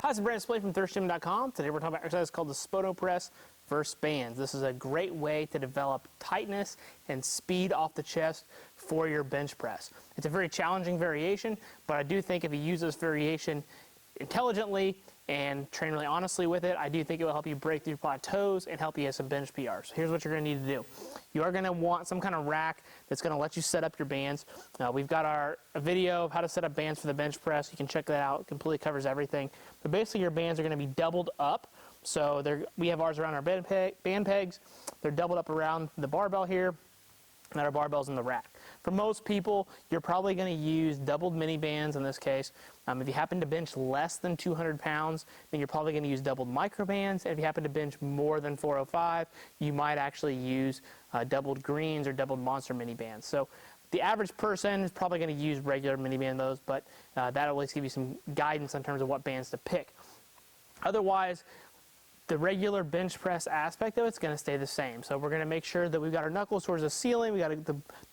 Hi, this is Brandon Splay from thirstgym.com. Today we're talking about exercise called the Spoto press for bands. This is a great way to develop tightness and speed off the chest for your bench press. It's a very challenging variation, but I do think if you use this variation intelligently and train really honestly with it, I do think it will help you break through plateaus and help you hit some bench PRs. Here's what you're going to need to do. You are going to want some kind of rack that's going to let you set up your bands. We've got a video of how to set up bands for the bench press. You can check that out. It completely covers everything. But basically your bands are going to be doubled up. So we have ours around our band pegs. They're doubled up around the barbell here, and our barbell's in the rack. For most people, you're probably going to use doubled mini bands in this case. If you happen to bench less than 200 pounds, then you're probably going to use doubled micro bands. And if you happen to bench more than 405, you might actually use doubled greens or doubled monster mini bands. So the average person is probably going to use regular mini band those, but that'll at least give you some guidance in terms of what bands to pick. Otherwise, the regular bench press aspect of it's going to stay the same. So we're going to make sure that we've got our knuckles towards the ceiling. We got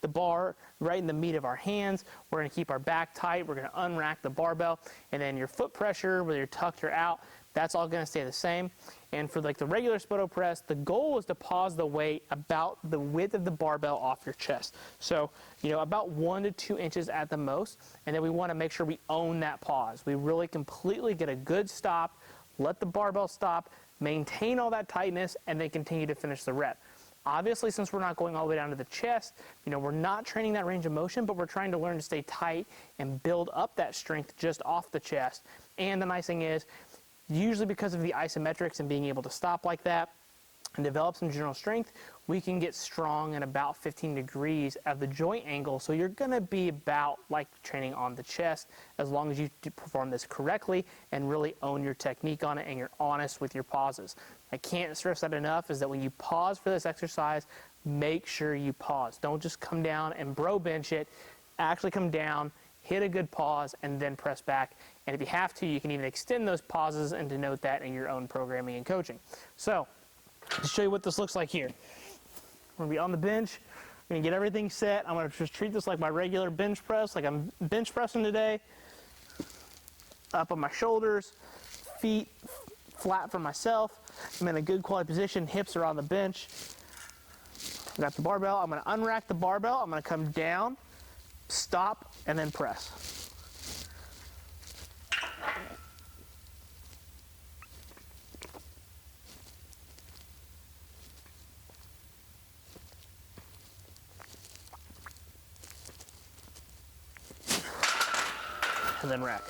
the bar right in the meat of our hands. We're going to keep our back tight. We're going to unrack the barbell, and then your foot pressure, whether you're tucked or out, that's all going to stay the same. And for like the regular Spoto press, the goal is to pause the weight about the width of the barbell off your chest. So, about 1 to 2 inches at the most. And then we want to make sure we own that pause. We really completely get a good stop, let the barbell stop, maintain all that tightness, and then continue to finish the rep. Obviously, since we're not going all the way down to the chest, we're not training that range of motion, but we're trying to learn to stay tight and build up that strength just off the chest. And the nice thing is, usually because of the isometrics and being able to stop like that and develop some general strength, we can get strong at about 15 degrees of the joint angle. So you're going to be about like training on the chest as long as you perform this correctly and really own your technique on it and you're honest with your pauses. I can't stress that enough, is that when you pause for this exercise, make sure you pause. Don't just come down and bro bench it. Actually come down, hit a good pause, and then press back. And if you have to, you can even extend those pauses and denote that in your own programming and coaching. So, to show you what this looks like here. We're going to be on the bench. We're going to get everything set. I'm going to just treat this like my regular bench press, like I'm bench pressing today. Up on my shoulders, feet flat for myself. I'm in a good quality position. Hips are on the bench. I got the barbell. I'm going to unrack the barbell. I'm going to come down, stop, and then press. And then rack.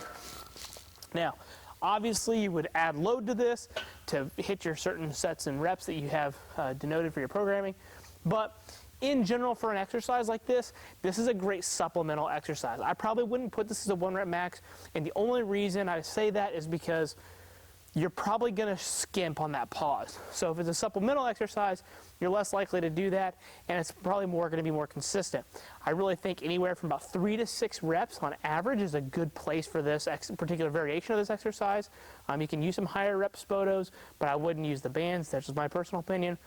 Now, obviously you would add load to this to hit your certain sets and reps that you have denoted for your programming, but in general for an exercise like this is a great supplemental exercise. I probably wouldn't put this as a 1 rep max, and the only reason I say that is because you're probably going to skimp on that pause. So if it's a supplemental exercise, you're less likely to do that, and it's probably going to be more consistent. I really think anywhere from about 3 to 6 reps on average is a good place for this particular variation of this exercise. You can use some higher rep Spotos, but I wouldn't use the bands. That's just my personal opinion.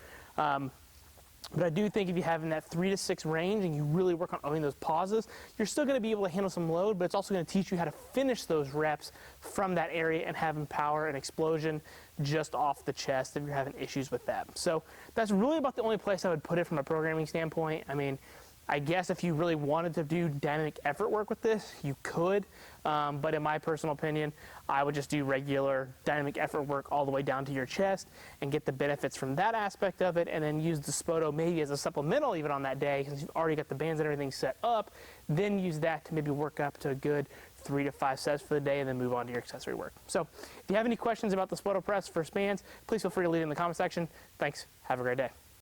But I do think if you have in that 3 to 6 range and you really work on owning those pauses, you're still going to be able to handle some load, but it's also going to teach you how to finish those reps from that area and having power and explosion just off the chest if you're having issues with that. So that's really about the only place I would put it from a programming standpoint. I mean, I guess if you really wanted to do dynamic effort work with this, you could, but in my personal opinion, I would just do regular dynamic effort work all the way down to your chest and get the benefits from that aspect of it, and then use the Spoto maybe as a supplemental even on that day, because you've already got the bands and everything set up. Then use that to maybe work up to a good 3 to 5 sets for the day, and then move on to your accessory work. So if you have any questions about the Spoto press for bands, please feel free to leave it in the comment section. Thanks. Have a great day.